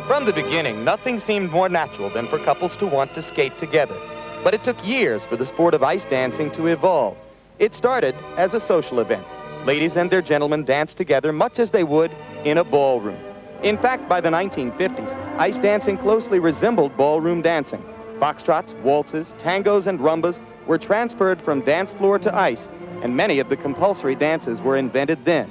From the beginning, nothing seemed more natural than for couples to want to skate together. But it took years for the sport of ice dancing to evolve. It started as a social event. Ladies and their gentlemen danced together much as they would in a ballroom. In fact, by the 1950s, ice dancing closely resembled ballroom dancing. Foxtrots, waltzes, tangos, and rumbas were transferred from dance floor to ice, and many of the compulsory dances were invented then.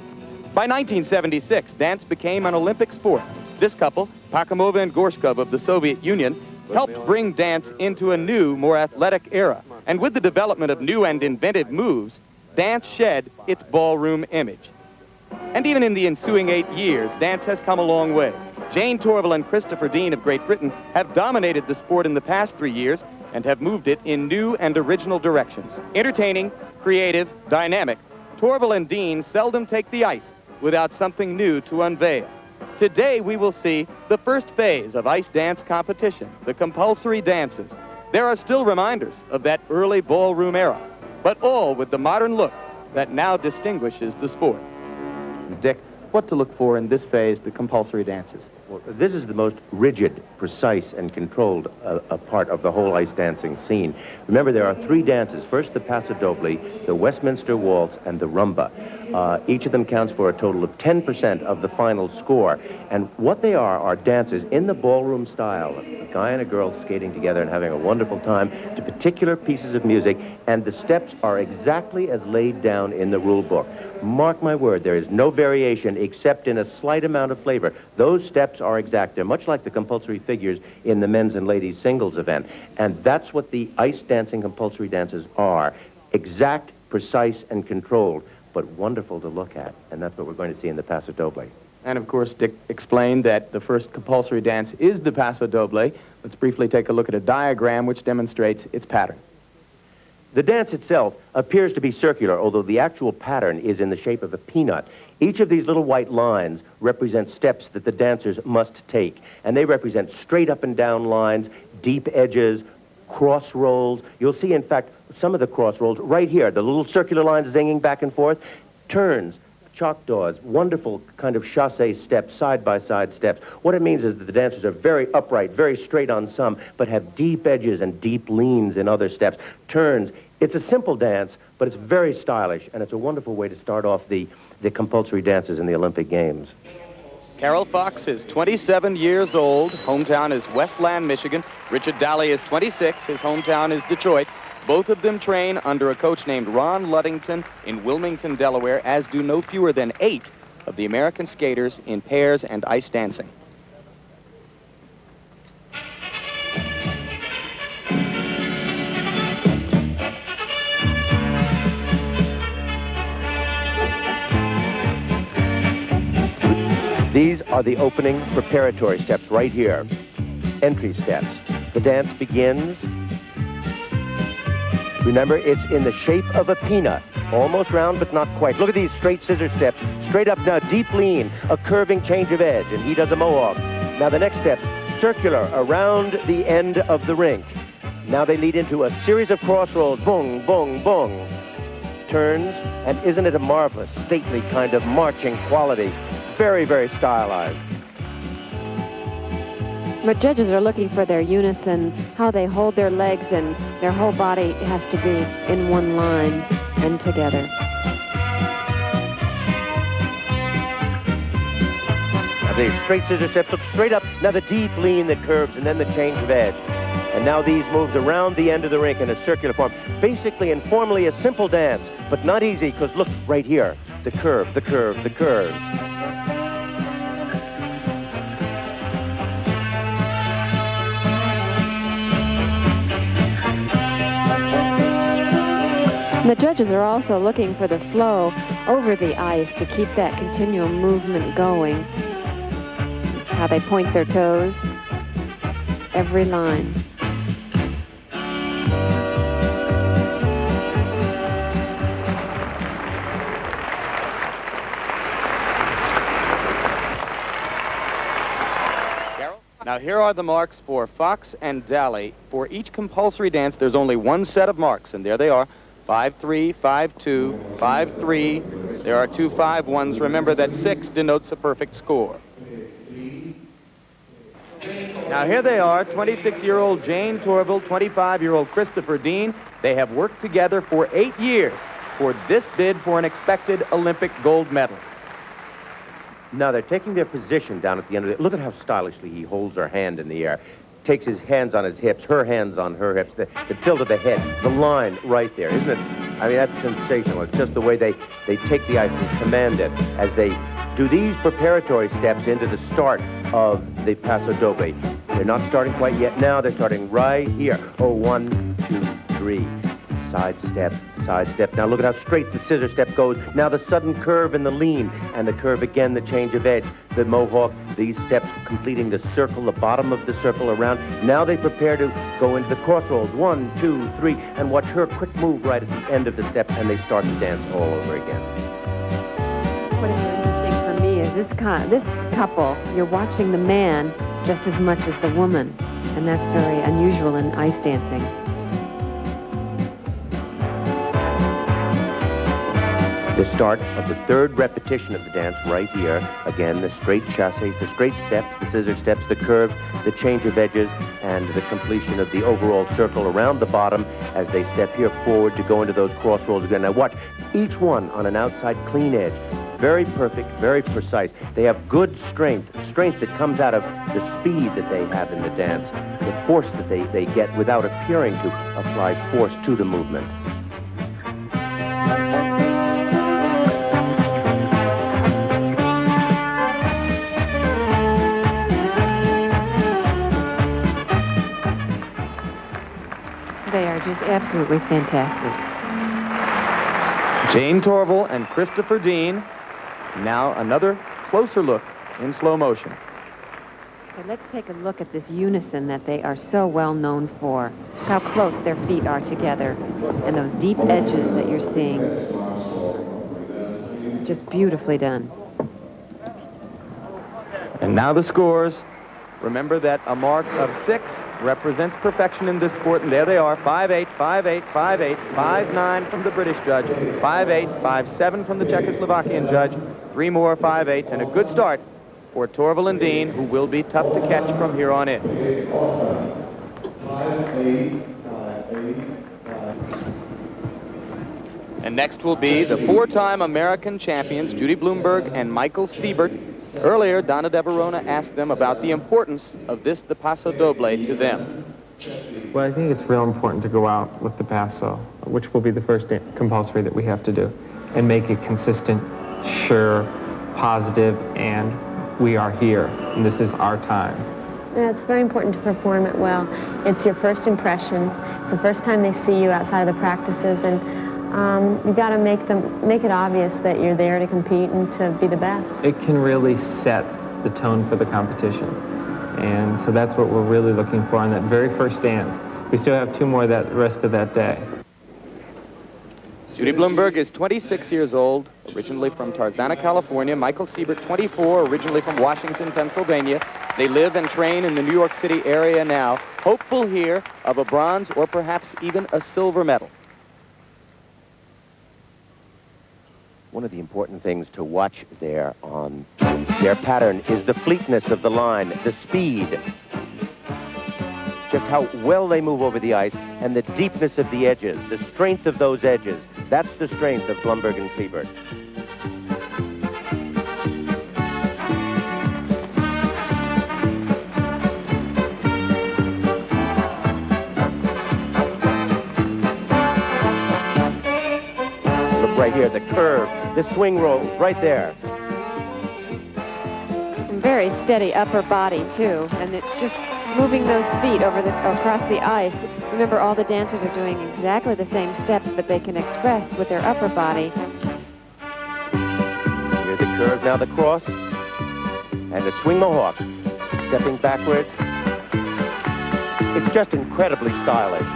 By 1976, dance became an Olympic sport. This couple, Pakhamova and Gorshkov of the Soviet Union, helped bring dance into a new, more athletic era. And with the development of new and inventive moves, dance shed its ballroom image. And even in the ensuing 8 years, dance has come a long way. Jayne, Torvill, and Christopher Dean of Great Britain have dominated the sport in the past 3 years and have moved it in new and original directions. Entertaining, creative, dynamic, Torvill and Dean seldom take the ice without something new to unveil. Today, we will see the first phase of ice dance competition, the compulsory dances. There are still reminders of that early ballroom era, but all with the modern look that now distinguishes the sport. Dick, what to look for in this phase, the compulsory dances? Well, this is the most rigid, precise, and controlled part of the whole ice dancing scene. Remember, there are 3 dances. First, the Paso Doble, the Westminster Waltz, and the Rhumba. Each of them counts for a total of 10% of the final score. And what they are dances in the ballroom style. A guy and a girl skating together and having a wonderful time to particular pieces of music, and the steps are exactly as laid down in the rule book. Mark my word, there is no variation except in a slight amount of flavor. Those steps are exact. They're much like the compulsory figures in the men's and ladies singles event. And that's what the ice dancing compulsory dances are. Exact, precise, and controlled, but wonderful to look at. And that's what we're going to see in the Paso Doble. And of course, Dick explained that the first compulsory dance is the Paso Doble. Let's briefly take a look at a diagram which demonstrates its pattern. The dance itself appears to be circular, although the actual pattern is in the shape of a peanut. Each of these little white lines represents steps that the dancers must take, and they represent straight up and down lines, deep edges, cross rolls. You'll see, in fact, some of the cross rolls right here, the little circular lines zinging back and forth, turns, chalk-daws, wonderful kind of chassé steps, side-by-side steps. What it means is that the dancers are very upright, very straight on some, but have deep edges and deep leans in other steps. Turns. It's a simple dance, but it's very stylish, and it's a wonderful way to start off the compulsory dances in the Olympic Games. Carol Fox is 27 years old. Hometown is Westland, Michigan. Richard Dalley is 26. His hometown is Detroit. Both of them train under a coach named Ron Ludington in Wilmington, Delaware, as do no fewer than 8 of the American skaters in pairs and ice dancing. These are the opening preparatory steps right here. Entry steps. The dance begins. Remember, it's in the shape of a peanut. Almost round, but not quite. Look at these straight scissor steps. Straight up now, deep lean, a curving change of edge, and he does a mohawk. Now the next step, circular, around the end of the rink. Now they lead into a series of cross rolls. Boom, boom, boom. Turns, and isn't it a marvelous, stately kind of marching quality? Very, very stylized. But judges are looking for their unison, how they hold their legs, and their whole body has to be in one line and together. Now the straight scissor steps look straight up. Now the deep lean that curves, and then the change of edge. And now these moves around the end of the rink in a circular form. Basically and formally a simple dance, but not easy, because look right here. The curve, the curve, the curve. The judges are also looking for the flow over the ice to keep that continual movement going. How they point their toes, every line. Now here are the marks for Fox and Dalley. For each compulsory dance, there's only one set of marks, and there they are. 5-3, 5-2, 5-3. There are 2 5-1s. Remember that 6 denotes a perfect score. Now here they are, 26-year-old Jayne Torvill, 25-year-old Christopher Dean. They have worked together for 8 years toward this bid for an expected Olympic gold medal. Now they're taking their position down at the end of it. Look at how stylishly he holds her hand in the air. Takes his hands on his hips, her hands on her hips, the tilt of the head, the line right there, isn't it? I mean, that's sensational. It's just the way they take the ice and command it as they do these preparatory steps into the start of the Paso Doble. They're not starting quite yet now. They're starting right here. Oh, 1, 2, 3. Side step, side step. Now look at how straight the scissor step goes. Now the sudden curve and the lean, and the curve again, the change of edge, the mohawk, these steps completing the circle, the bottom of the circle around. Now they prepare to go into the crossroads. 1, 2, 3, and watch her quick move right at the end of the step, and they start to dance all over again. What is interesting for me is this couple, you're watching the man just as much as the woman, and that's very unusual in ice dancing. The start of the third repetition of the dance right here. Again, the straight chasse, the straight steps, the scissor steps, the curve, the change of edges, and the completion of the overall circle around the bottom as they step here forward to go into those crossroads again. Now watch, each one on an outside clean edge. Very perfect, very precise. They have good strength that comes out of the speed that they have in the dance, the force that they get without appearing to apply force to the movement. They are just absolutely fantastic. Jayne Torvill and Christopher Dean. Now another closer look in slow motion. Okay, let's take a look at this unison that they are so well known for. How close their feet are together and those deep edges that you're seeing. Just beautifully done. And now the scores. Remember that a mark of 6 represents perfection in this sport, and there they are, 5-8, 5-8, 5-8, 5-9 from the British judge, 5-8, 5-7 from the Czechoslovakian judge, 3 more 5-8s, and a good start for Torvill and Dean, who will be tough to catch from here on in. And next will be the 4-time American champions, Judy Blumberg and Michael Seibert. Earlier, Donna De Verona asked them about the importance of the Paso Doble to them. Well, I think it's real important to go out with the Paso, which will be the first compulsory that we have to do, and make it consistent, sure, positive, and we are here, and this is our time. Yeah, it's very important to perform it well. It's your first impression. It's the first time they see you outside of the practices, and you got to make it obvious that you're there to compete and to be the best. It can really set the tone for the competition, and so that's what we're really looking for on that very first dance. We still have 2 more the rest of that day. Judy Blumberg is 26 years old, originally from Tarzana, California. Michael Seibert, 24, originally from Washington, Pennsylvania. They live and train in the New York City area now, hopeful here of a bronze or perhaps even a silver medal. One of the important things to watch there on their pattern is the fleetness of the line, the speed, just how well they move over the ice, and the deepness of the edges, the strength of those edges. That's the strength of Blumberg and Seibert. Right here, the curve, the swing roll, right there. Very steady upper body, too, and it's just moving those feet across the ice. Remember, all the dancers are doing exactly the same steps, but they can express with their upper body. Here's the curve, now the cross, and the swing mohawk, stepping backwards. It's just incredibly stylish.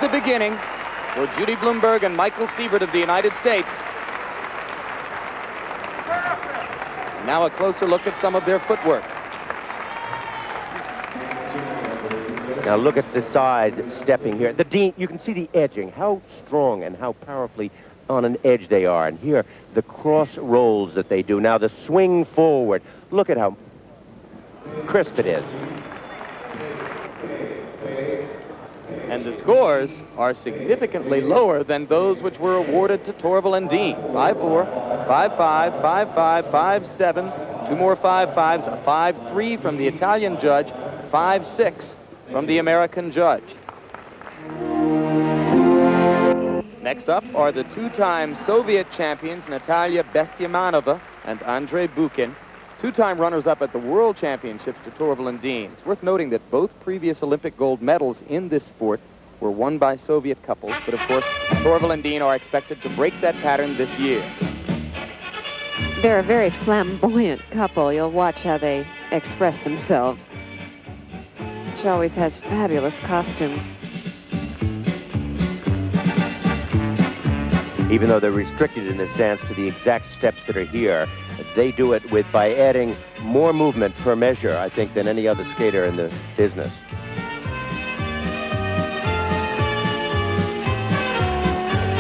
the beginning for Judy Blumberg and Michael Seibert of the United States. Now a closer look at some of their footwork. Now look at the side stepping here. You can see the edging, how strong and how powerfully on an edge they are. And here, the cross rolls that they do. Now the swing forward. Look at how crisp it is. And the scores are significantly lower than those which were awarded to Torvill and Dean. 5-4, 5-5, 5-5, 5-7, two more 5-5s, a 5-3 from the Italian judge, 5-6 from the American judge. Next up are the two-time Soviet champions Natalia Bestemianova and Andrei Bukin, two-time runners-up at the World Championships to Torvill and Dean. It's worth noting that both previous Olympic gold medals in this sport were won by Soviet couples, but of course Torvill and Dean are expected to break that pattern this year. They're a very flamboyant couple. You'll watch how they express themselves. She always has fabulous costumes. Even though they're restricted in this dance to the exact steps that are here, they do it by adding more movement per measure, I think, than any other skater in the business.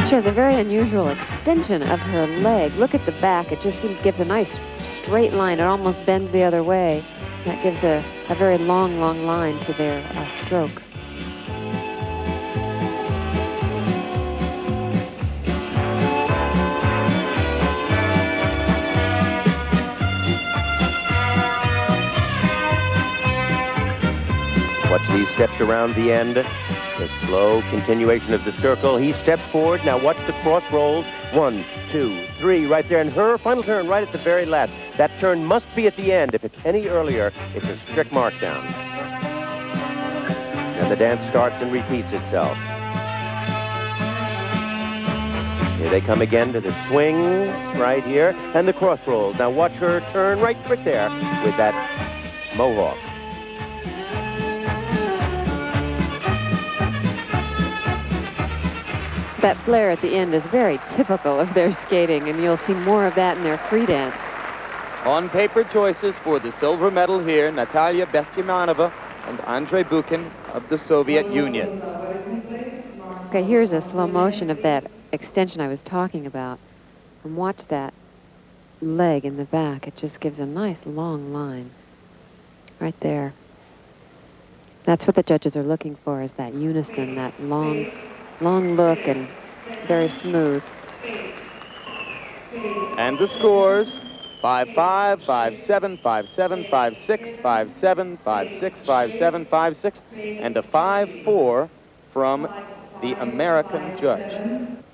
She has a very unusual extension of her leg. Look at the back. It just gives a nice straight line. It almost bends the other way. That gives a very long, long line to their stroke. Watch these steps around the end. The slow continuation of the circle. He steps forward. Now watch the cross rolls. 1, 2, 3, right there. And her final turn right at the very last. That turn must be at the end. If it's any earlier, it's a strict markdown. And the dance starts and repeats itself. Here they come again to the swings right here. And the cross rolls. Now watch her turn right quick there with that mohawk. That flare at the end is very typical of their skating, and you'll see more of that in their free dance. On paper choices for the silver medal here, Natalia Bestemianova and Andrei Bukin of the Soviet Union. Okay, here's a slow motion of that extension I was talking about. And watch that leg in the back. It just gives a nice long line right there. That's what the judges are looking for, is that unison, that long look and very smooth. And the scores: 5-5, 5-7, 5-7, 5-6, 5-7, 5-6, 5-7, 5-6, and a 5-4 from the American judge.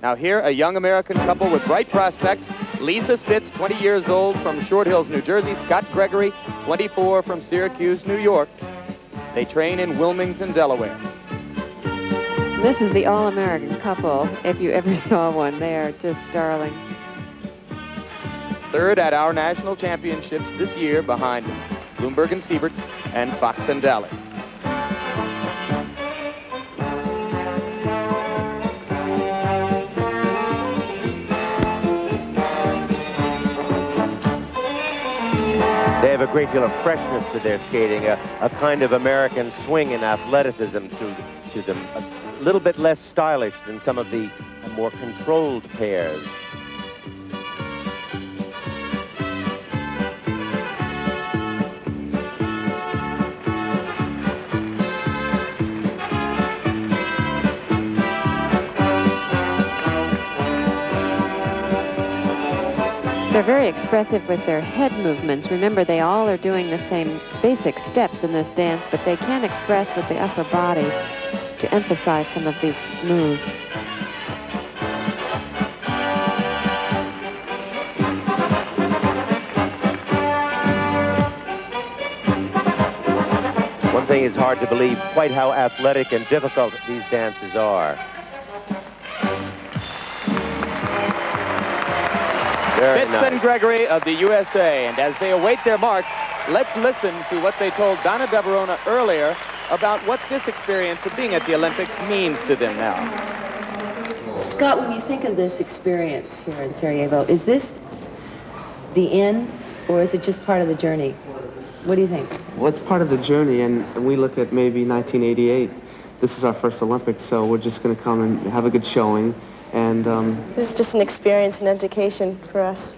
Now here, a young American couple with bright prospects. Lisa Spitz, 20 years old, from Short Hills, New Jersey. Scott Gregory, 24, from Syracuse, New York. They train in Wilmington, Delaware. This is the all-American couple, if you ever saw one. They are just darling. Third at our national championships this year, behind Blumberg and Seibert and Fox and Dalley. They have a great deal of freshness to their skating, a kind of American swing and athleticism to them. A little bit less stylish than some of the more controlled pairs. They're very expressive with their head movements. Remember, they all are doing the same basic steps in this dance, but they can express with the upper body to emphasize some of these moves. One thing is hard to believe quite how athletic and difficult these dances are. Very Spitz nice. and Gregory of the USA, and as they await their marks, let's listen to what they told Donna Deverona earlier about what this experience of being at the Olympics means to them now. Scott, when you think of this experience here in Sarajevo, is this the end, or is it just part of the journey? What do you think? Well, it's part of the journey, and we look at maybe 1988. This is our first Olympics, so we're just going to come and have a good showing. And this is just an experience and education for us,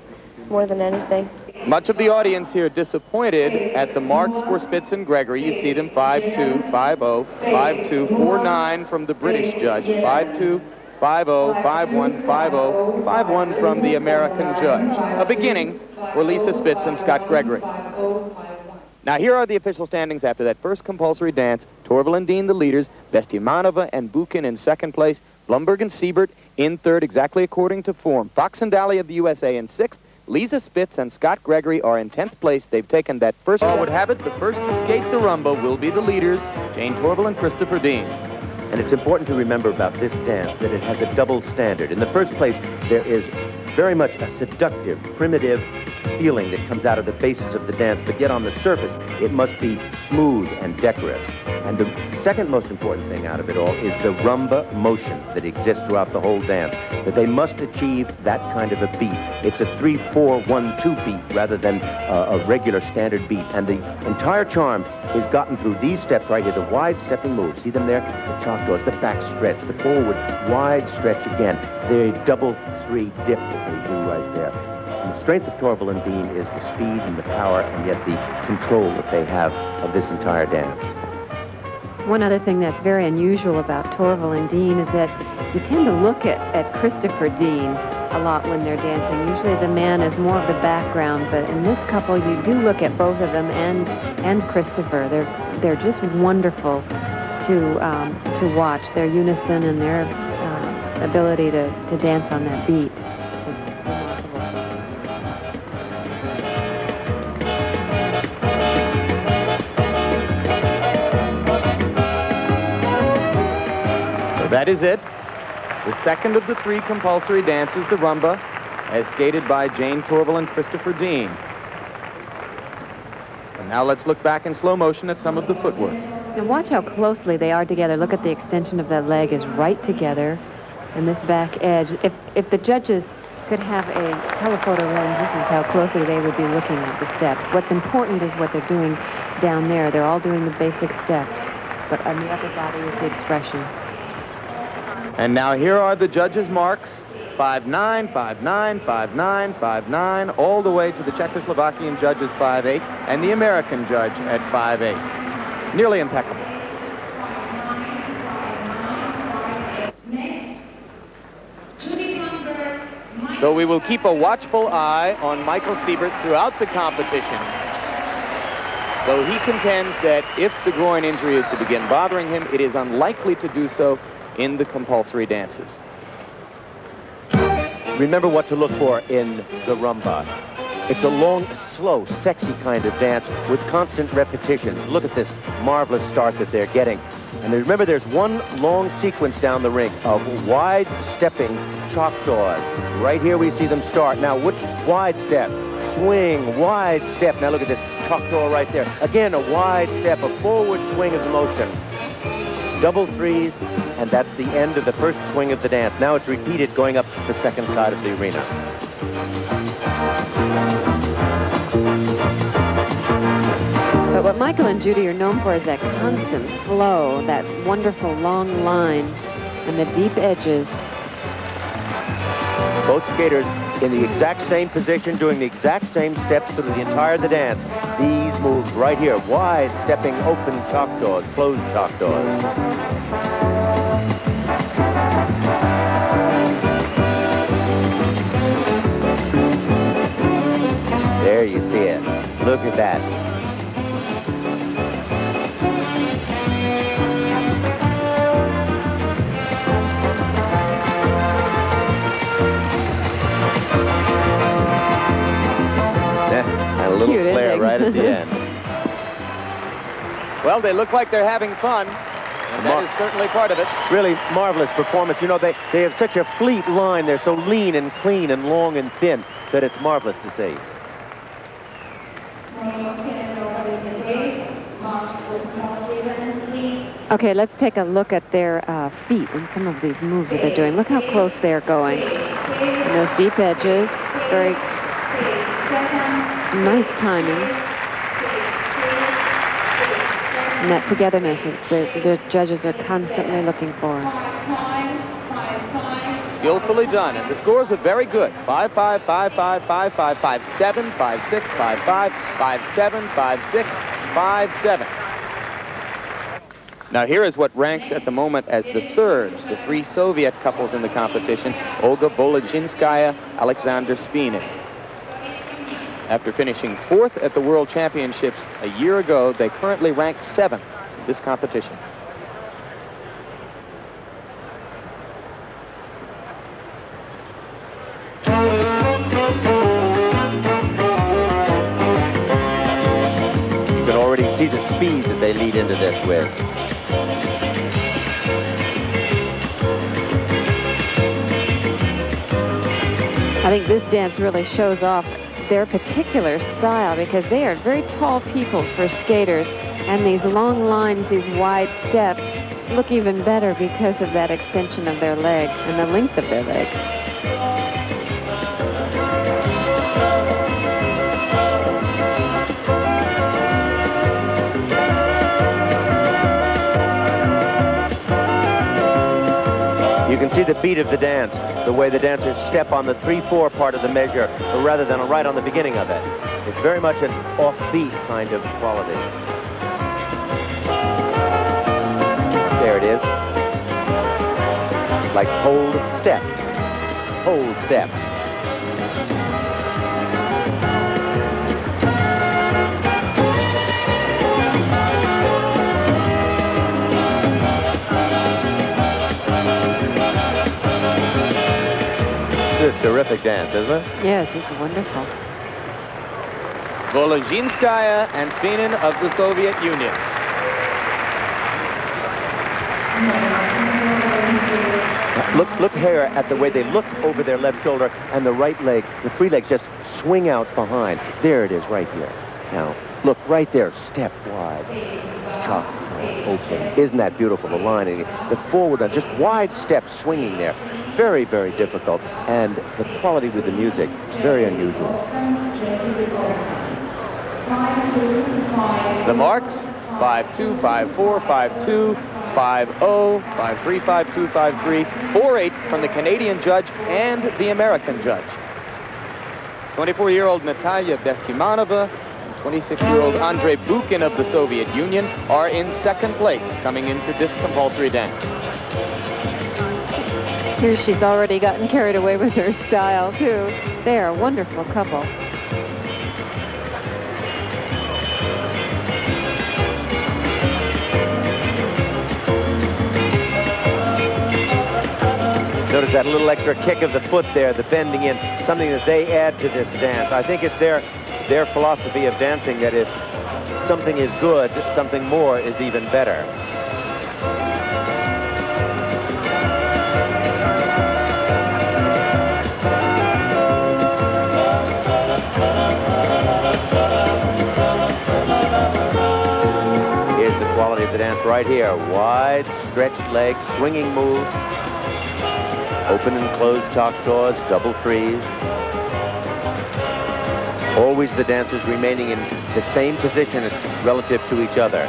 more than anything. Much of the audience here disappointed at the marks for Spitz and Gregory. You see them 5-2, 5-0, 5-2, 4-9 from the British judge, 5-2, 5-0, 5-1, 5-0, 5-1 from the American judge. A beginning for Lisa Spitz and Scott Gregory. Now here are the official standings after that first compulsory dance. Torvill and Dean the leaders, Bestemianova and Bukin in second place, Blumberg and Seibert in third, exactly according to form. Fox and Dalley of the USA in sixth. Lisa Spitz and Scott Gregory are in 10th place. They've taken that first. All would have it, the first to skate the Rhumba will be the leaders, Jayne Torvill and Christopher Dean. And it's important to remember about this dance that it has a double standard. In the first place, there is very much a seductive, primitive feeling that comes out of the basis of the dance, but yet on the surface, it must be smooth and decorous. And the second most important thing out of it all is the Rhumba motion that exists throughout the whole dance, that they must achieve that kind of a beat. It's a 3-4-1-2 beat rather than a regular standard beat. And the entire charm is gotten through these steps right here, the wide stepping moves. See them there? The chalk-doors, the back stretch, the forward wide stretch again. The double 3 dip that they do right there. And the strength of Torvill and Dean is the speed and the power and yet the control that they have of this entire dance. One other thing that's very unusual about Torvill and Dean is that you tend to look at Christopher Dean a lot when they're dancing. Usually the man is more of the background, but in this couple you do look at both of them and Christopher. They're just wonderful to watch. Their unison and their ability to dance on that beat. That is it. The second of the 3 compulsory dances, the Rhumba, as skated by Jayne Torvill and Christopher Dean. And now let's look back in slow motion at some of the footwork. Now watch how closely they are together. Look at the extension of that leg is right together. And this back edge, if the judges could have a telephoto lens, this is how closely they would be looking at the steps. What's important is what they're doing down there. They're all doing the basic steps, but on the upper body is the expression. And now here are the judges' marks. 5-9, 5-9, 5-9, 5-9, all the way to the Czechoslovakian judges 5-8, and the American judge at 5-8. Nearly impeccable. So we will keep a watchful eye on Michael Seibert throughout the competition, though he contends that if the groin injury is to begin bothering him, it is unlikely to do so in the compulsory dances. Remember what to look for in the Rhumba. It's a long, slow, sexy kind of dance with constant repetitions. Look at this marvelous start that they're getting. And remember, there's one long sequence down the rink of wide stepping chalk-doors. Right here we see them start. Now, which wide step? Swing, wide step. Now look at this chalk-door right there. Again, a wide step, a forward swing of the motion. Double 3s, and that's the end of the first swing of the dance. Now it's repeated going up the second side of the arena. But what Michael and Judy are known for is that constant flow, that wonderful long line, and the deep edges. Both skaters in the exact same position, doing the exact same steps through the entire of the dance. These moves right here, wide stepping, open chalk-doors, closed chalk-doors. There you see it. Look at that. A little flare right at the end. Well, they look like they're having fun, and that is certainly part of it. Really marvelous performance. You know, they have such a fleet line. They're so lean and clean and long and thin that it's marvelous to see. Marks with compulsory events, please. Okay, let's take a look at their feet and some of these moves that they're doing. Look how close they're going. And those deep edges, very nice timing. And that togetherness that the judges are constantly looking for. Skillfully done, and the scores are very good. 5-5, 5-5, 5-5, 5-7, 5-6, 5-5, 5-7, 5-6, 5-7. Now here is what ranks at the moment as the thirds, the three Soviet couples in the competition, Olga, Volozhinskaya, Alexander Svinin. After finishing 4th at the World Championships a year ago, they currently rank 7th in this competition. You can already see the speed that they lead into this with. I think this dance really shows off their particular style because they are very tall people for skaters, and these long lines, these wide steps look even better because of that extension of their leg and the length of their leg. You can see the beat of the dance, the way the dancers step on the 3-4 part of the measure, rather than right on the beginning of it. It's very much an offbeat kind of quality. There it is. Like hold, step, hold, step. This is a terrific dance, isn't it? Yes, it's wonderful. Volozhinskaya and Svinin of the Soviet Union. Look here at the way they look over their left shoulder and the right leg, the free legs just swing out behind. There it is right here. Now, look right there, step wide. Chop, open. Isn't that beautiful, the line? And the forward, just wide steps swinging there. Very, very difficult. And the quality with the music, very unusual. The marks, 5-2, 5-4, 5-2, 5-0, 5-3, 5-2, 5-3, 4-8 from the Canadian judge and the American judge. 24-year-old Natalia Bestemianova and 26-year-old Andrei Bukin of the Soviet Union are in second place coming into this compulsory dance. Here she's already gotten carried away with her style, too. They are a wonderful couple. Notice that little extra kick of the foot there, the bending in, something that they add to this dance. I think it's their philosophy of dancing that if something is good, something more is even better. Here's the quality of the dance right here. Wide, stretched legs, swinging moves. Open and closed choctaws, double threes. Always the dancers remaining in the same position relative to each other.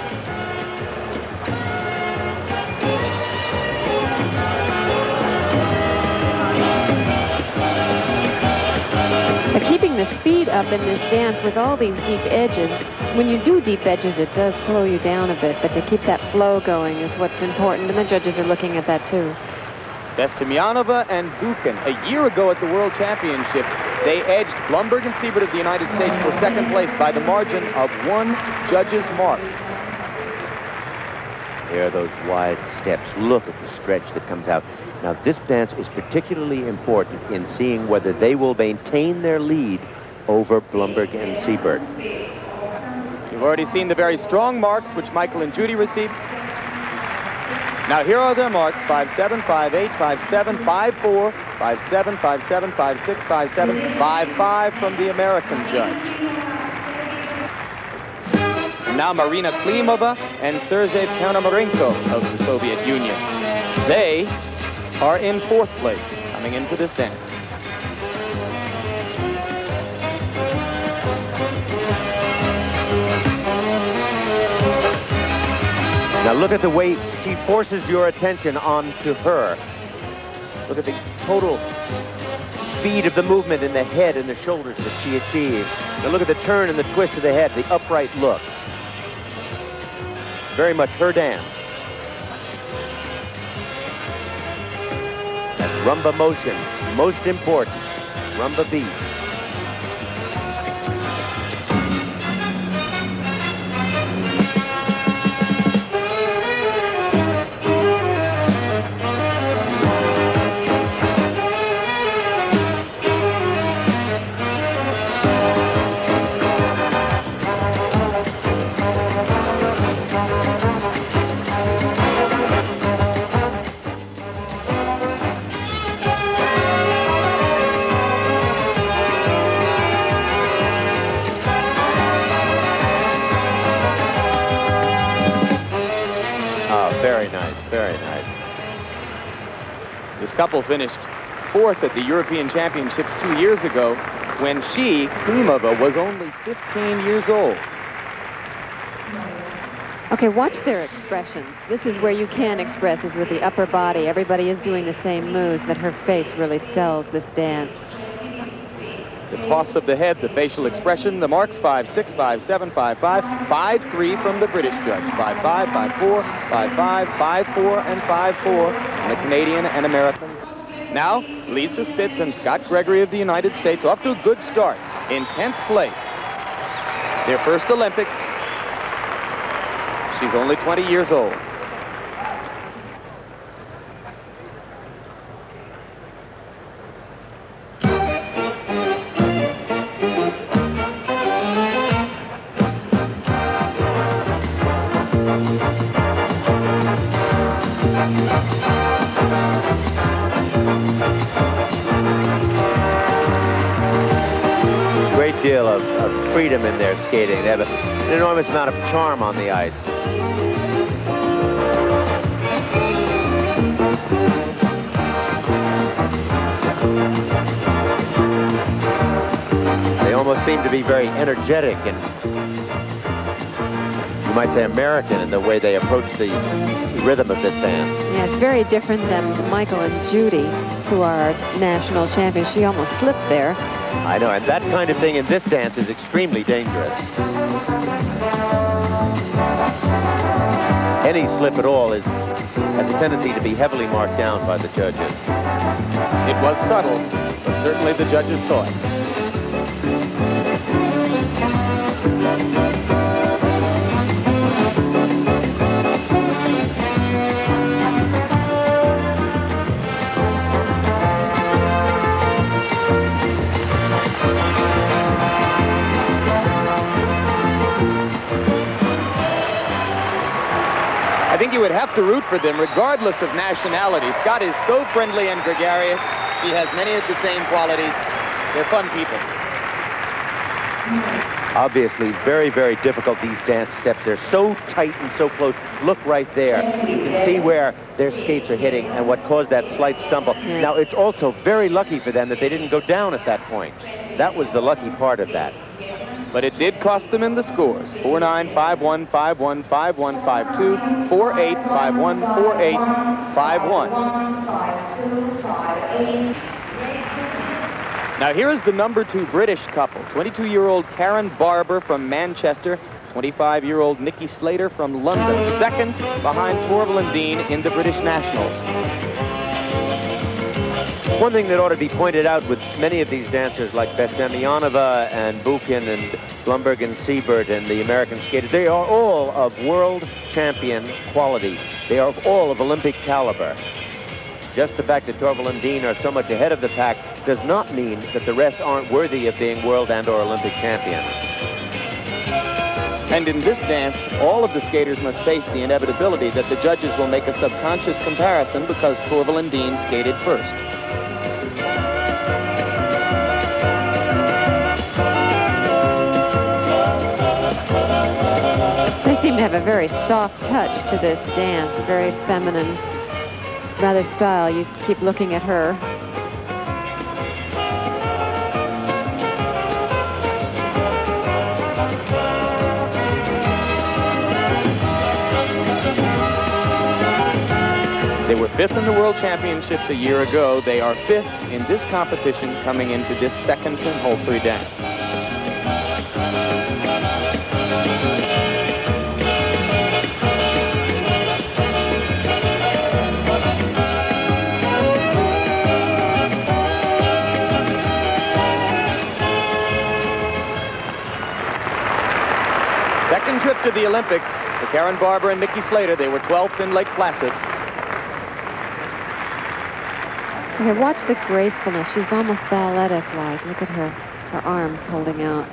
But keeping the speed up in this dance with all these deep edges, when you do deep edges, it does slow you down a bit, but to keep that flow going is what's important, and the judges are looking at that too. Bestemianova and Bukin, a year ago at the World Championships, they edged Blumberg and Seibert of the United States for second place by the margin of 1 judge's mark. There are those wide steps. Look at the stretch that comes out. Now, this dance is particularly important in seeing whether they will maintain their lead over Blumberg and Seibert. You've already seen the very strong marks which Michael and Judy received. Now here are their marks: 5-7, 5-8, 5-7, 5-4, 5-7, 5-7, 5-6, 5-7, 5-5 from the American judge. And now Marina Klimova and Sergei Ponomarenko of the Soviet Union. They are in 4th place coming into this dance. Now look at the way she forces your attention onto her. Look at the total speed of the movement in the head and the shoulders that she achieved. Now look at the turn and the twist of the head, the upright look. Very much her dance. That Rhumba motion, most important. Rhumba beat. Very nice, very nice. This couple finished 4th at the European Championships 2 years ago when she, Klimova, was only 15 years old. Okay, watch their expressions. This is where you can express, is with the upper body. Everybody is doing the same moves, but her face really sells this dance. The toss of the head, the facial expression, the marks 5-6, 5-7, 5-5, 5-3 from the British judge. 5-5, 5-4, 5-5, 5-4, and 5-4 on the Canadian and American. Now, Lisa Spitz and Scott Gregory of the United States off to a good start in 10th place. Their first Olympics. She's only 20 years old. Great deal of freedom in their skating. They have an enormous amount of charm on the ice. They almost seem to be very energetic and, you might say, American in the way they approach the rhythm of this dance. Yes, very different than Michael and Judy, who are national champions. She almost slipped there. I know, and that kind of thing in this dance is extremely dangerous. Any slip at all has a tendency to be heavily marked down by the judges. It was subtle, but certainly the judges saw it. I think you would have to root for them regardless of nationality. Scott is so friendly and gregarious. She has many of the same qualities. They're fun people. Obviously, very, very difficult, these dance steps. They're so tight and so close. Look right there. You can see where their skates are hitting and what caused that slight stumble. Yes. Now, it's also very lucky for them that they didn't go down at that point. That was the lucky part of that. But it did cost them in the scores. 4-9, 5-1, 5-1, 5-1, 5-2, 4-8, 5-1, 4-8, 5-1. Now here is the number 2 British couple. 22-year-old Karen Barber from Manchester, 25-year-old Nicky Slater from London, second behind Torvill and Dean in the British Nationals. One thing that ought to be pointed out with many of these dancers like Bestemianova and Bukin and Blumberg and Seibert and the American skaters, they are all of world champion quality. They are all of Olympic caliber. Just the fact that Torvill and Dean are so much ahead of the pack does not mean that the rest aren't worthy of being world and/or Olympic champions. And in this dance, all of the skaters must face the inevitability that the judges will make a subconscious comparison because Torvill and Dean skated first. seem to have a very soft touch to this dance, a very feminine, rather style. You keep looking at her. They were 5th in the World Championships a year ago. They are 5th in this competition coming into this second compulsory dance. Second trip to the Olympics for Karen Barber and Nicky Slater. They were 12th in Lake Placid. Okay, watch the gracefulness. She's almost balletic-like. Look at her arms holding out.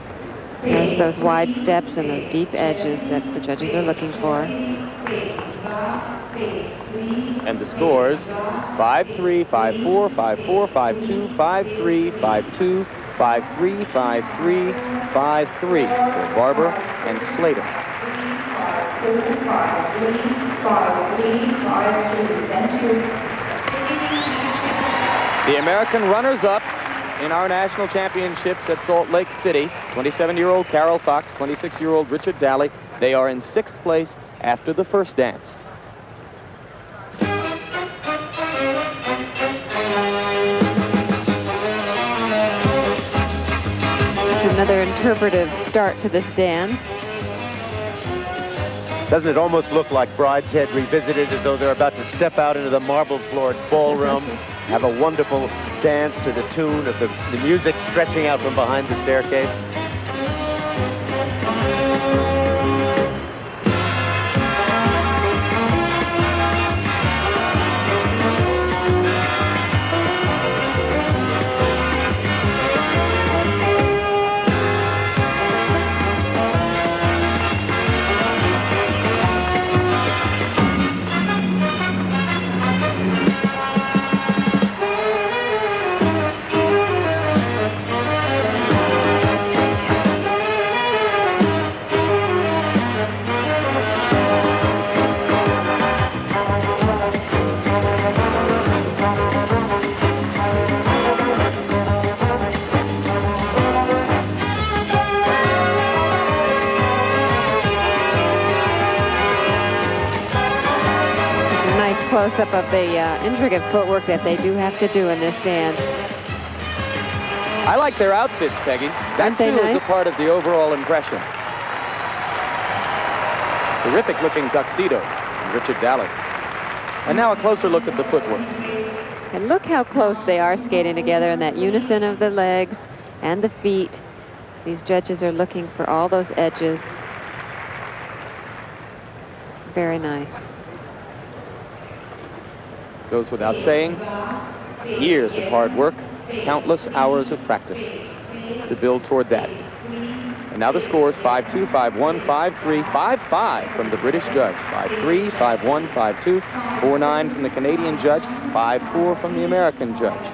There's those wide steps and those deep edges that the judges are looking for. And the scores, 5-3, 5-4, 5-4, 5-2, 5-3, 5-2, 5-3, 5-3, 5-3 for Barber and Slater. 5-2, 5-3, 5-3, 5-2, thank you. The American runners-up in our national championships at Salt Lake City, 27-year-old Carol Fox, 26-year-old Richard Dalley. They are in 6th place after the first dance. It's another interpretive start to this dance. Doesn't it almost look like Brideshead revisited, as though they're about to step out into the marble-floored ballroom, have a wonderful dance to the tune of the music stretching out from behind the staircase? Close-up of the intricate footwork that they do have to do in this dance. I like their outfits, Peggy. That too is a part of the overall impression. Terrific-looking tuxedo, Richard Dalley. And now a closer look at the footwork. And look how close they are skating together in that unison of the legs and the feet. These judges are looking for all those edges. Very nice. Goes without saying, years of hard work, countless hours of practice to build toward that. And now the scores, 5-2, 5-1, 5-3, 5-5 from the British judge, 5-3, 5-1, 5-2, 4-9 from the Canadian judge, 5-4 from the American judge.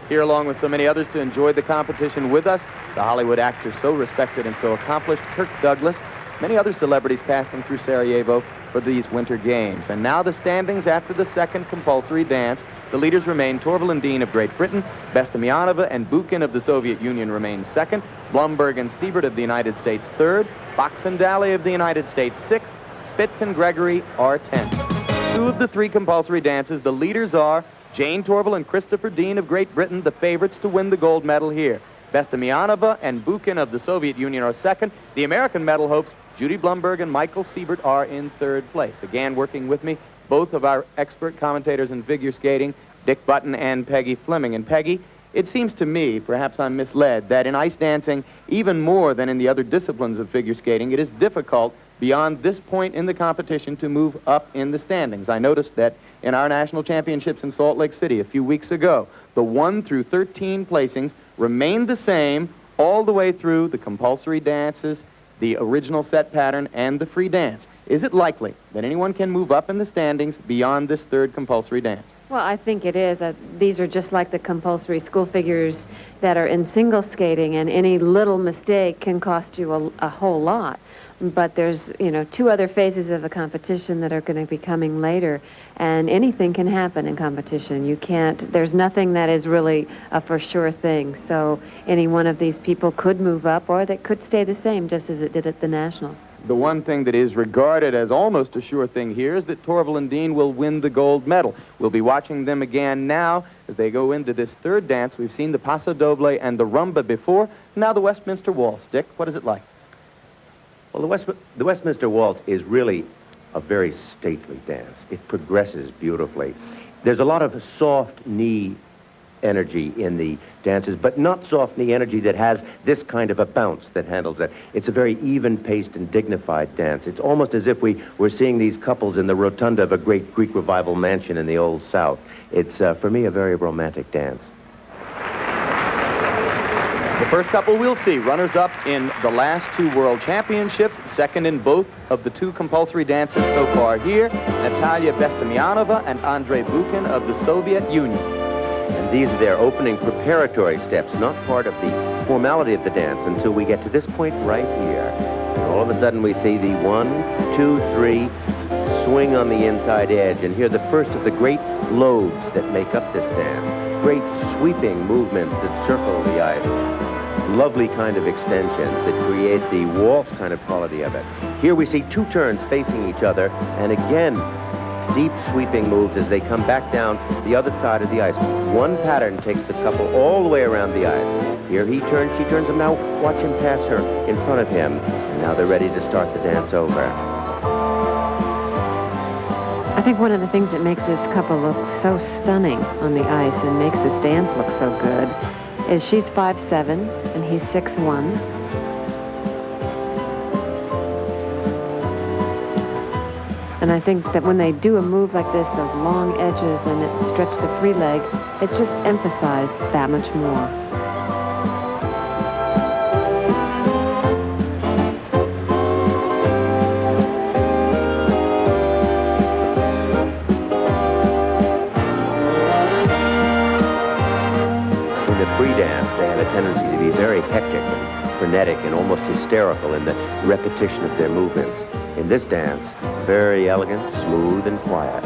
Here, along with so many others to enjoy the competition with us, the Hollywood actor so respected and so accomplished, Kirk Douglas, many other celebrities passing through Sarajevo for these Winter Games. And now the standings after the second compulsory dance. The leaders remain Torvill and Dean of Great Britain, Bestemianova and Bukin of the Soviet Union remain 2nd, Blumberg and Seibert of the United States 3rd, Fox and Dalley of the United States 6th, Spitz and Gregory are 10th. 2 of the 3 compulsory dances, the leaders are Jayne Torvill and Christopher Dean of Great Britain, the favorites to win the gold medal here. Bestemianova and Bukin of the Soviet Union are 2nd. The American medal hopes Judy Blumberg and Michael Seibert are in 3rd place. Again, working with me, both of our expert commentators in figure skating, Dick Button and Peggy Fleming. And Peggy, it seems to me, perhaps I'm misled, that in ice dancing, even more than in the other disciplines of figure skating, it is difficult beyond this point in the competition to move up in the standings. I noticed that in our national championships in Salt Lake City a few weeks ago, the 1 through 13 placings remained the same all the way through the compulsory dances, the original set pattern, and the free dance. Is it likely that anyone can move up in the standings beyond this 3rd compulsory dance? Well, I think it is. These are just like the compulsory school figures that are in single skating, and any little mistake can cost you a whole lot. But there's, you know, 2 other phases of the competition that are going to be coming later, and anything can happen in competition. You can't, there's nothing that is really a for sure thing. So any one of these people could move up, or they could stay the same, just as it did at the Nationals. The one thing that is regarded as almost a sure thing here is that Torvill and Dean will win the gold medal. We'll be watching them again now as they go into this 3rd dance. We've seen the Paso Doble and the Rhumba before. Now the Westminster Waltz. Dick, what is it like? Well, the Westminster Waltz is really a very stately dance. It progresses beautifully. There's a lot of soft knee energy in the dances, but not soft knee energy that has this kind of a bounce that handles that. It's a very even-paced and dignified dance. It's almost as if we were seeing these couples in the rotunda of a great Greek revival mansion in the Old South. It's, for me, a very romantic dance. The first couple we'll see, runners-up in the last 2 World Championships, second in both of the 2 compulsory dances so far here, Natalia Bestemianova and Andrei Bukin of the Soviet Union. And these are their opening preparatory steps, not part of the formality of the dance until we get to this point right here. And all of a sudden we see the 1, 2, 3 swing on the inside edge, and hear the first of the great loads that make up this dance. Great sweeping movements that circle the ice. Lovely kind of extensions that create the waltz kind of quality of it. Here we see 2 turns facing each other, and again, deep sweeping moves as they come back down the other side of the ice. One pattern takes the couple all the way around the ice. Here he turns, she turns him. Now watch him pass her in front of him. And now they're ready to start the dance over. I think one of the things that makes this couple look so stunning on the ice and makes this dance look so good is she's 5'7" and he's 6'1". And I think that when they do a move like this, those long edges and it stretch the free leg, it's just emphasized that much more. In the free dance, they have a tendency to be very hectic and frenetic and almost hysterical in the repetition of their movements. In this dance, very elegant, smooth, and quiet.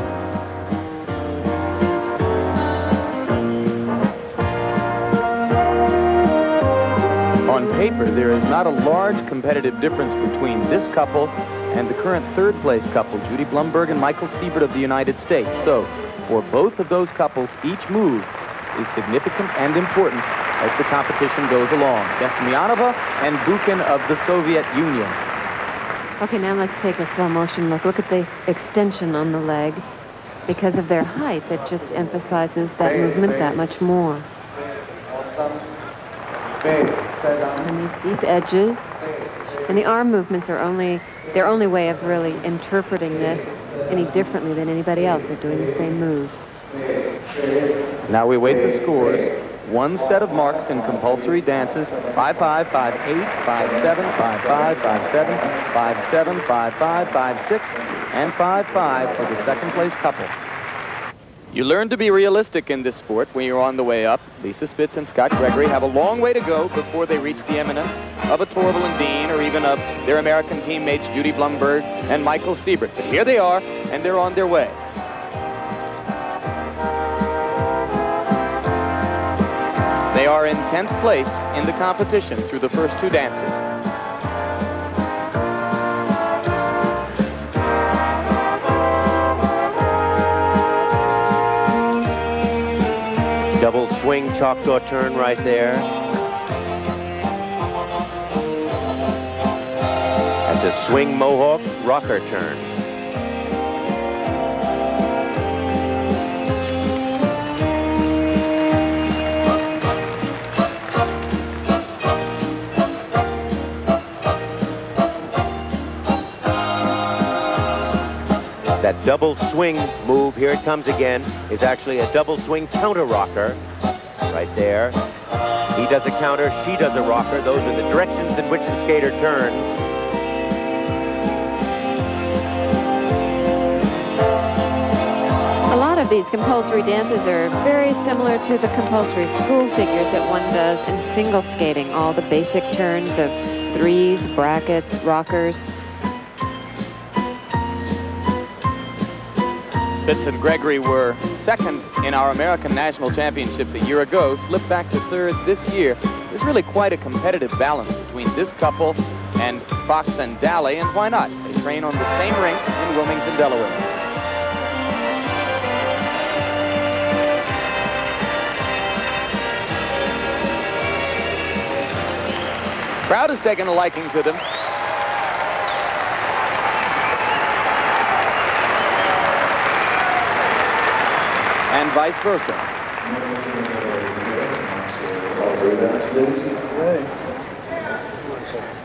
On paper, there is not a large competitive difference between this couple and the current 3rd place couple, Judy Blumberg and Michael Seibert of the United States. So, for both of those couples, each move is significant and important as the competition goes along. Bestemianova and Bukin of the Soviet Union. Okay, now let's take a slow motion look. Look at the extension on the leg. Because of their height, it just emphasizes that movement that much more. And these deep edges. And the arm movements are their only way of really interpreting this any differently than anybody else. They're doing the same moves. Now we wait the scores. 1 set of marks in compulsory dances: 5-5, 5-8, 5-7, 5-5, 5-7, 5-7, 5-5, 5-6, and 5-5 for the 2nd place couple. You learn to be realistic in this sport when you're on the way up. Lisa Spitz and Scott Gregory have a long way to go before they reach the eminence of a Torvill and Dean, or even of their American teammates Judy Blumberg and Michael Seibert. But here they are, and they're on their way. They are in 10th place in the competition through the first 2 dances. Double swing, chalk-jaw turn right there. That's a swing mohawk rocker turn. That double swing move, here it comes again, is actually a double swing counter rocker right there. He does a counter, she does a rocker. Those are the directions in which the skater turns. A lot of These compulsory dances are very similar to the compulsory school figures that one does in single skating. All the basic turns of threes, brackets, rockers. Spitz and Gregory were second in our American National Championships a year ago, slipped back to third this year. There's really quite a competitive balance between this couple and Fox and Dalley, and why not? They train on the same rink in Wilmington, Delaware. Crowd has taken a liking to them. And vice versa.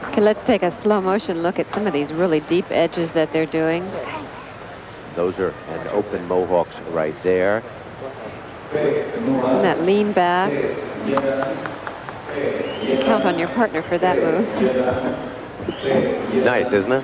Okay, let's take a slow motion look at some of these really deep edges that they're doing. Those are an open mohawks right there. And that lean back. To count on your partner for that move. Nice, isn't it?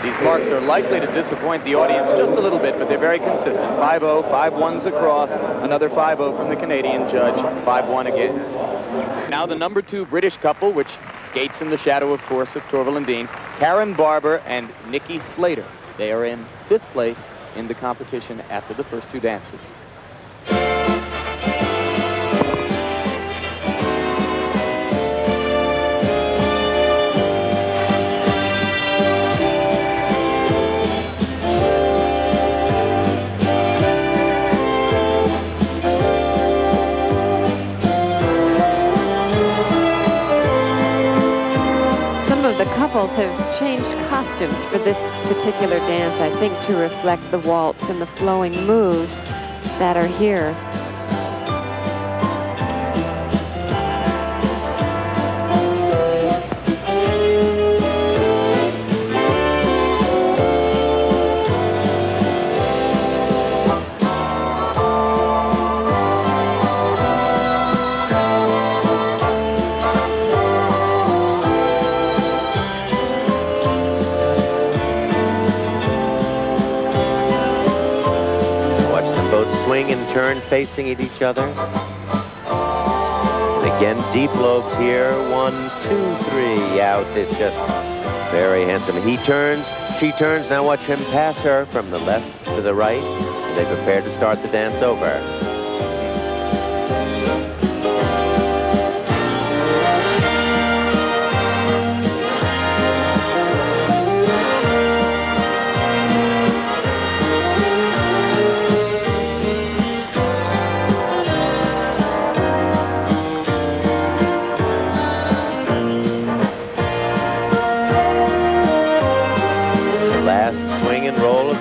These marks are likely to disappoint the audience just a little bit, but they're very consistent. 5-0, 5-1s across, another 5-0 from the Canadian judge, 5-1 again. Now the number 2 British couple, which skates in the shadow, of course, of Torvill and Dean, Karen Barber and Nicky Slater. They are in 5th place in the competition after the first 2 dances. Couples have changed costumes for this particular dance, I think, to reflect the waltz and the flowing moves that are here. Swing and turn facing at each other. And again, deep lobes here. 1, 2, 3. Out. It's just very handsome. He turns, she turns. Now watch him pass her from the left to the right. And they prepare to start the dance over.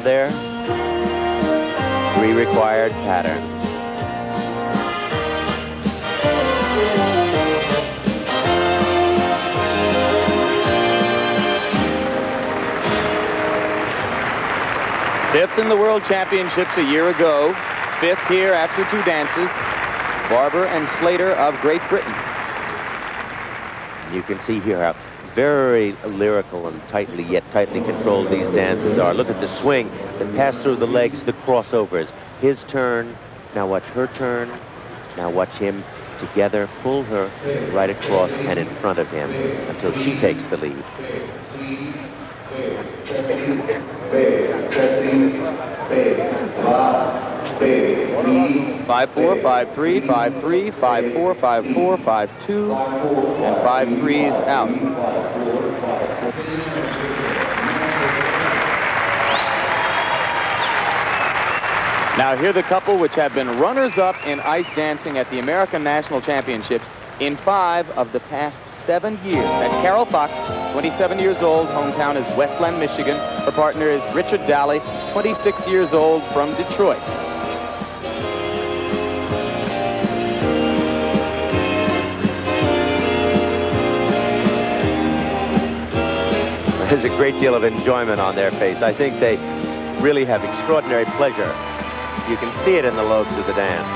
There, 3 required patterns. Fifth in the World Championships a year ago, 5th here after 2 dances. Barber and Slater of Great Britain. You can see here how very lyrical and yet tightly controlled these dances are. Look at the swing, the pass through the legs, the crossovers. His turn, now watch her turn, now watch him together pull her right across and in front of him until she takes the lead. 5-4, 5-3, 5-3, 5-4, 5-4, 5-2, and 5 3s out. Now here the couple which have been runners-up in ice dancing at the American National Championships in 5 of the past 7 years. And Carol Fox, 27 years old, hometown is Westland, Michigan. Her partner is Richard Dalley, 26 years old, from Detroit. There's a great deal of enjoyment on their face. I think they really have extraordinary pleasure. You can see it in the lobes of the dance.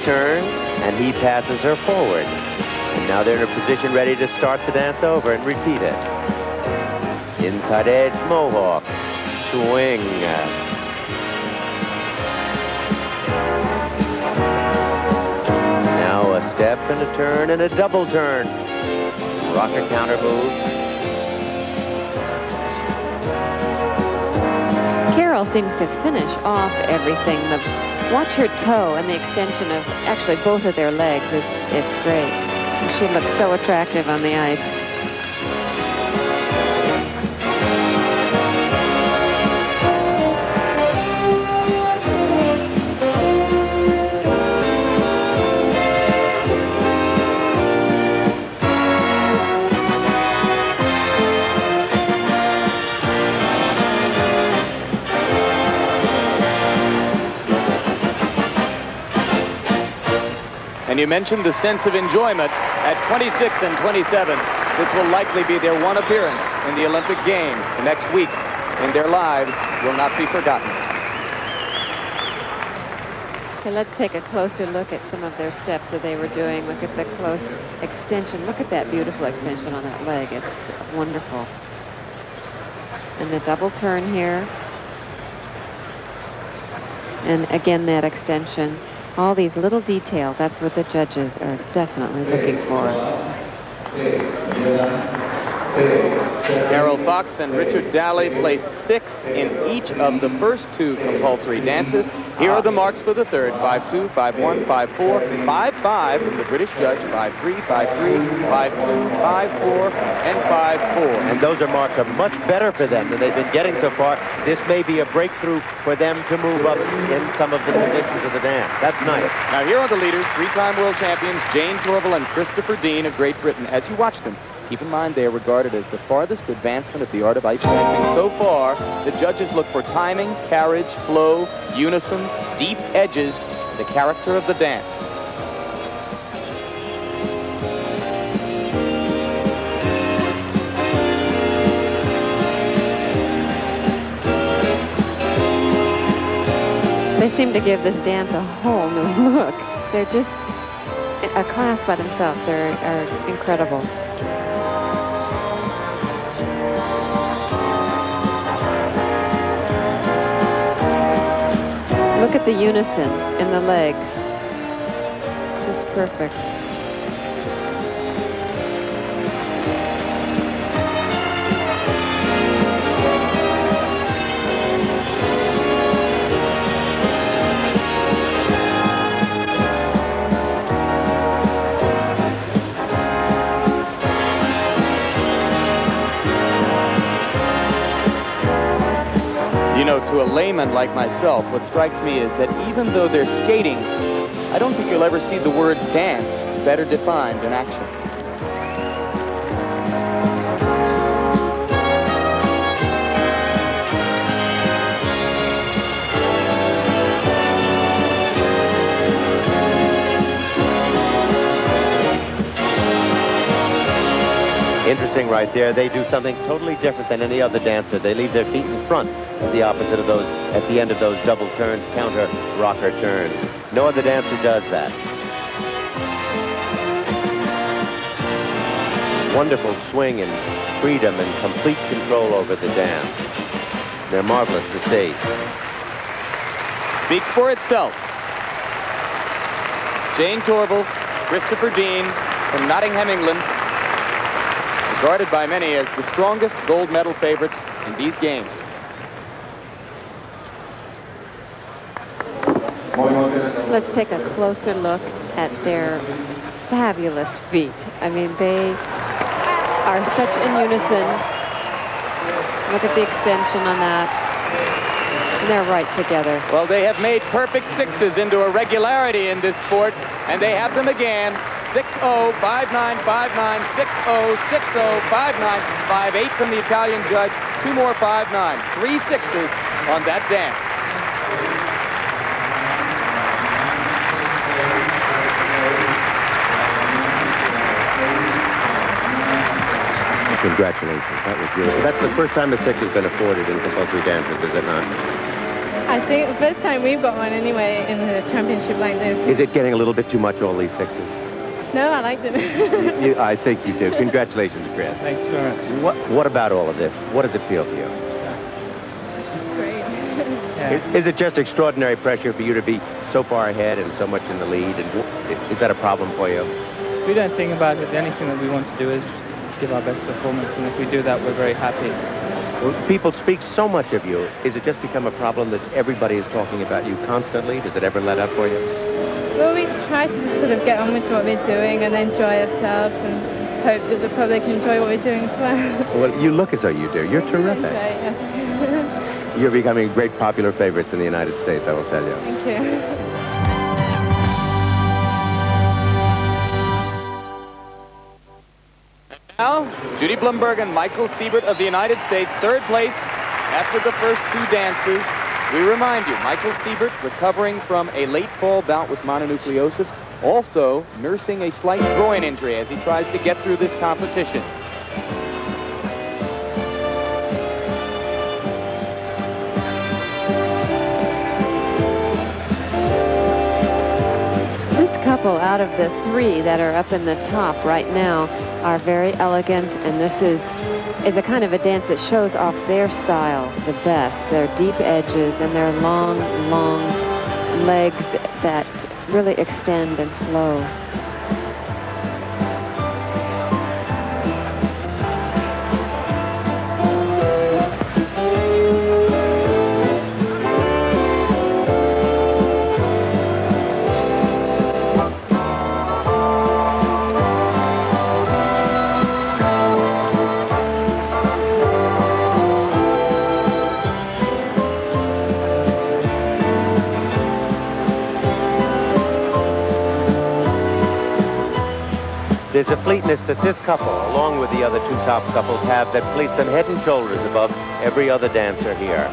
turn, and he passes her forward. And now they're in a position ready to start the dance over and repeat it. Inside edge mohawk, swing. Now a step and a turn and a double turn. Rocker counter move. Carol seems to finish off everything. Watch her toe and the extension of actually both of their legs. It's great. And she looks so attractive on the ice. And you mentioned the sense of enjoyment. At 26 and 27, this will likely be their one appearance in the Olympic Games. The next week in their lives will not be forgotten. Okay, let's take a closer look at some of their steps that they were doing. Look at the close extension. Look at that beautiful extension on that leg. It's wonderful. And the double turn here. And again, that extension. All these little details, that's what the judges are definitely looking for. Carol Fox and Richard Dalley placed 6th in each of the first 2 compulsory dances. Here are the marks for the third: 5-2, 5-1, 5-4, 5-5 from the British judge, 5-3, 5-3, 5-2, 5-4, and 5-4. And those are marks are much better for them than they've been getting so far. This may be a breakthrough for them to move up in some of the positions of the dance. That's nice. Now here are the leaders, 3-time world champions Jayne, Torvill, and Christopher Dean of Great Britain. As you watch them, keep in mind they are regarded as the farthest advancement of the art of ice dancing so far. The judges look for timing, carriage, flow, unison, deep edges, the character of the dance. They seem to give this dance a whole new look. They're just a class by themselves. They're incredible. Look at the unison in the legs. Just perfect. You know, to a layman like myself, what strikes me is that even though they're skating, I don't think you'll ever see the word dance better defined in action. Interesting right there. They do something totally different than any other dancer. They leave their feet in front of the opposite of those, at the end of those double turns, counter rocker turns. No other dancer does that. Wonderful swing and freedom and complete control over the dance. They're marvelous to see. Speaks for itself. Jayne Torvill, Christopher Dean from Nottingham, England, regarded by many as the strongest gold medal favorites in these games. Let's take a closer look at their fabulous feet. I mean, they are such in unison. Look at the extension on that. And they're right together. Well, they have made perfect 6s into a regularity in this sport, and they have them again. 6-0, 5-9, 5-9, 6-0, 6-0, 5-9, 5-8 from the Italian judge, 2 more 5-9s, 3 6s on that dance. Congratulations. That was beautiful. That's the first time a 6 has been afforded in compulsory dances, is it not? I think the first time we've got one anyway in the championship like this. Is it getting a little bit too much, all these sixes? No, I liked it. I think you do. Congratulations, Chris. Thanks very much. What about all of this? What does it feel to you? It's great. Yeah. Is it just extraordinary pressure for you to be so far ahead and so much in the lead? And is that a problem for you? We don't think about it. The only thing that we want to do is give our best performance, and if we do that, we're very happy. Well, people speak so much of you. Is it just become a problem that everybody is talking about you constantly? Does it ever let up for you? Well, we try to just sort of get on with what we're doing and enjoy ourselves and hope that the public enjoy what we're doing as well. Well, you look as though you do. You're terrific. Enjoy, yes. You're becoming great popular favorites in the United States, I will tell you. Thank you. Now, Judy Blumberg and Michael Seibert of the United States, third place after the first two dances. We remind you, Michael Seibert recovering from a late fall bout with mononucleosis, also nursing a slight groin injury as he tries to get through this competition. This couple out of the three that are up in the top right now are very elegant, and this is a kind of a dance that shows off their style the best. Their deep edges and their long, long legs that really extend and flow. There's a fleetness that this couple, along with the other two top couples, have that place them head and shoulders above every other dancer here.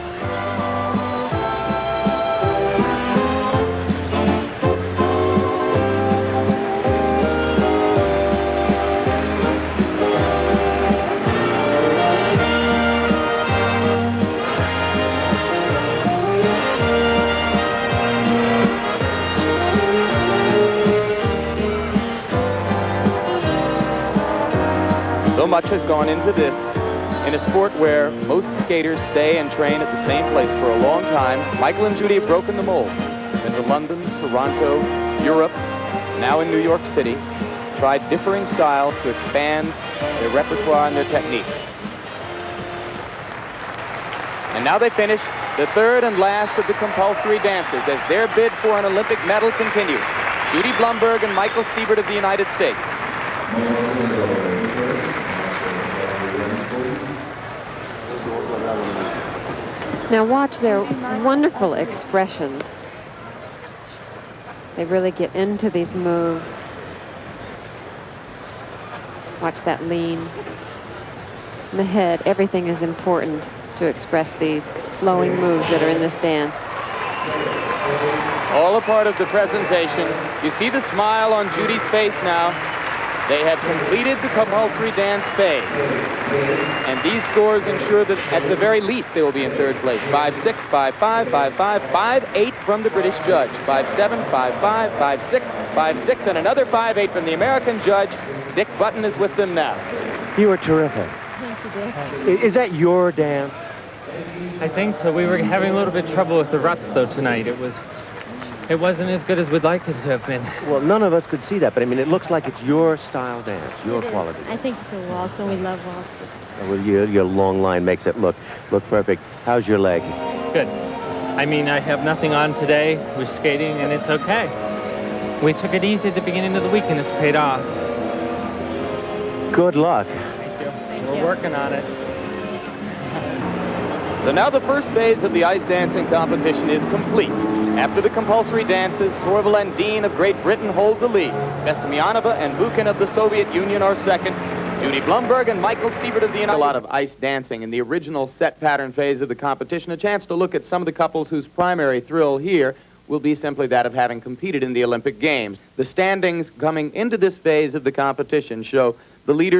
So much has gone into this in a sport where most skaters stay and train at the same place for a long time. Michael and Judy have broken the mold. Been to London, Toronto, Europe, now in New York City. Tried differing styles to expand their repertoire and their technique. And now they finish the third and last of the compulsory dances as their bid for an Olympic medal continues. Judy Blumberg and Michael Seibert of the United States. Now watch their wonderful expressions. They really get into these moves. Watch that lean. The head, everything is important to express these flowing moves that are in this dance. All a part of the presentation. You see the smile on Judy's face now. They have completed the compulsory dance phase. And these scores ensure that at the very least they will be in third place. 5-6, 5-5, 5-5, 5-8 from the British judge. 5-7, 5-5, 5-6, 5-6, and another 5-8 from the American judge. Dick Button is with them now. You were terrific. Is that your dance? I think so. We were having a little bit of trouble with the ruts, though, tonight. It wasn't as good as we'd like it to have been. Well, none of us could see that, but I mean, it looks like it's your style dance, your quality. I think it's a waltz, and we love waltz. Well, your long line makes it look perfect. How's your leg? Good. I mean, I have nothing on today. We're skating, and it's okay. We took it easy at the beginning of the week, and it's paid off. Good luck. Thank you. We're working on it. So now the first phase of the ice dancing competition is complete. After the compulsory dances, Torvill and Dean of Great Britain hold the lead. Bestemianova and Bukin of the Soviet Union are second. Judy Blumberg and Michael Seibert of the United States. A lot of ice dancing in the original set pattern phase of the competition. A chance to look at some of the couples whose primary thrill here will be simply that of having competed in the Olympic Games. The standings coming into this phase of the competition show the leaders